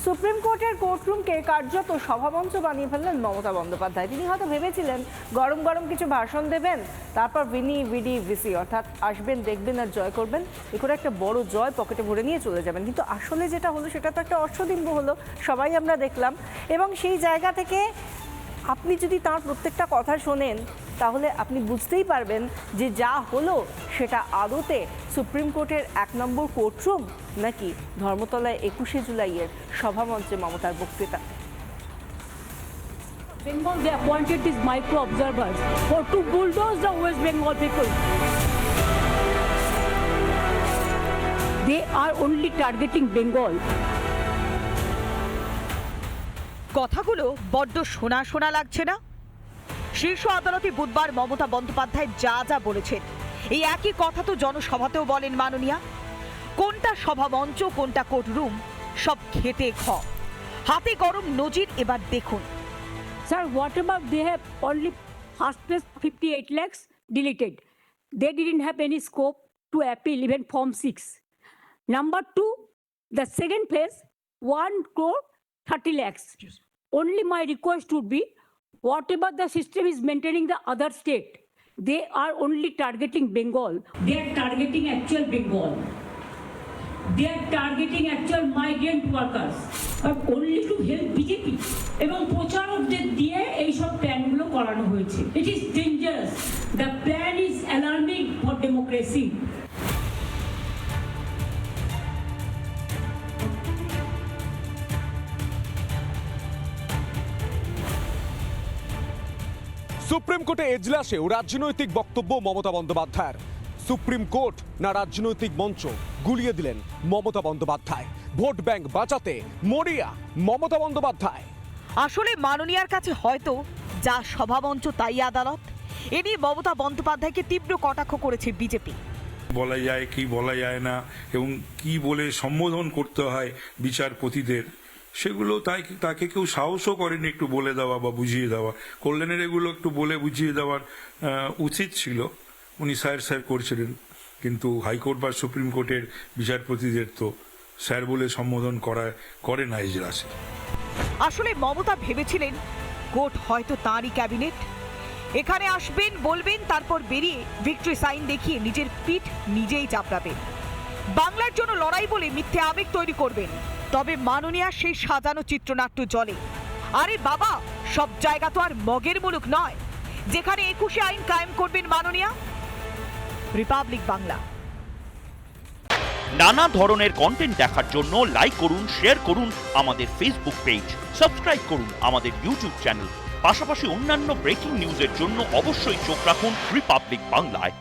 Supreme কোর্টের কোর্টরুমকে কার্যত সভামঞ্চ বানিয়ে ফেললেন মমতা বন্দ্যোপাধ্যায়। তিনি হয়তো ভেবেছিলেন গরম গরম কিছু ভাষণ দেবেন, তারপর ভিনি ভিডি ভিসি, অর্থাৎ আসবেন, দেখবেন আর জয় করবেন, এ করে একটা বড় জয় পকেটে ভরে নিয়ে চলে যাবেন। কিন্তু আসলে যেটা হলো সেটা তো একটা অশ্বডিম্ব হলো, সবাই আমরা দেখলাম। এবং সেই জায়গা থেকে আপনি যদি তার প্রত্যেকটা কথা শোনেন তাহলে আপনি বুঝতেই পারবেন যে যা হলো সেটা আদতে সুপ্রিম কোর্টের 1 নম্বর কোর্টরুম নাকি ধর্মতলায় 21শে জুলাইয়ের সভামঞ্চে মমতার বক্তৃতা। Bengal, they appointed these micro observers for to bulldoze the West Bengal people. They are only targeting Bengal. কথাগুলো বড্ড শোনা শোনা লাগছে না? শীর্ষ আদালতে বুধবার মমতা বন্দ্যোপাধ্যায় যা যা বলেছেন এই একই কথা তো জনসভাতেও বলেন মাননীয়া। কোনটা সভামঞ্চ কোনটা কোর্টরুম সব খেতে খ। হাতে গরম নজির এবার দেখুন। Sir, whatever they have only first place 58 lakhs deleted. They didn't have any scope to appeal even Form 6. Number 2, the second place 1 crore 30 lakhs. Only my request would be, whatever the system is maintaining the other state, they are only targeting Bengal. They are targeting actual Bengal. They are targeting actual migrant workers. But only to help BJP. এবং প্রচারকদের দিয়ে এইসব প্ল্যানগুলো করানো হয়েছে। It is dangerous. The plan is alarming for democracy. Supreme কোর্টে এজলাসেও রাজনৈতিক বক্তব্য মমতা বন্দ্যোপাধ্যায়ের। Supreme court না রাজনৈতিক মঞ্চ, গুলিয়ে দিলেন মমতা বন্দ্যোপাধ্যায়। ভোট ব্যাংক বাঁচাতে মরিয়া মমতা বন্দ্যোপাধ্যায়। আসলে মাননীয়ার কাছে হয়তো যা সভামঞ্চ তাই আদালত। এ নিয়ে মমতা বন্দ্যোপাধ্যায়কে তীব্র কটাক্ষ করেছে বিজেপি। বলা যায় কি বলা যায় না এবং কি বলে সম্বোধন করতে হয় বিচারপতিদের, সেগুলো তাকে কেউ সাহসও করেনি একটু বলে দেওয়া বা বুঝিয়ে দেওয়া। কল্যাণের এগুলো একটু বলে বুঝিয়ে দেওয়ার উচিত ছিল, উনি স্যার করছিলেন। কিন্তু হাইকোর্ট বা সুপ্রিম কোর্টের বিচারপতিদের তো স্যার বলে সম্বোধন করে না এজলাসে। আসলে মমতা ভেবেছিলেন কোর্ট হয়তো তাঁরই ক্যাবিনেট। এখানে আসবেন, বলবেন, তারপর বেরিয়ে ভিক্টরি সাইন দেখিয়ে নিজের পিঠ নিজেই চাপড়াবেন। বাংলার জন্য লড়াই বলে মিথ্যে আবেগ তৈরি করবেন। তবে মাননীয়া সেই সাজানো চিত্রনাট্য জলে। আরে বাবা, সব জায়গা তো আর মগের মুলুক নয় যেখানে 21শে আইন কায়েম করবেন মাননীয়া। রিপাবলিক বাংলা। নানা ধরনের কন্টেন্ট দেখার জন্য লাইক করুন, শেয়ার করুন আমাদের ফেসবুক পেজ, সাবস্ক্রাইব করুন আমাদের ইউটিউব চ্যানেল। পাশাপাশি অন্যান্য ব্রেকিং নিউজের জন্য অবশ্যই চোখ রাখুন রিপাবলিক বাংলায়।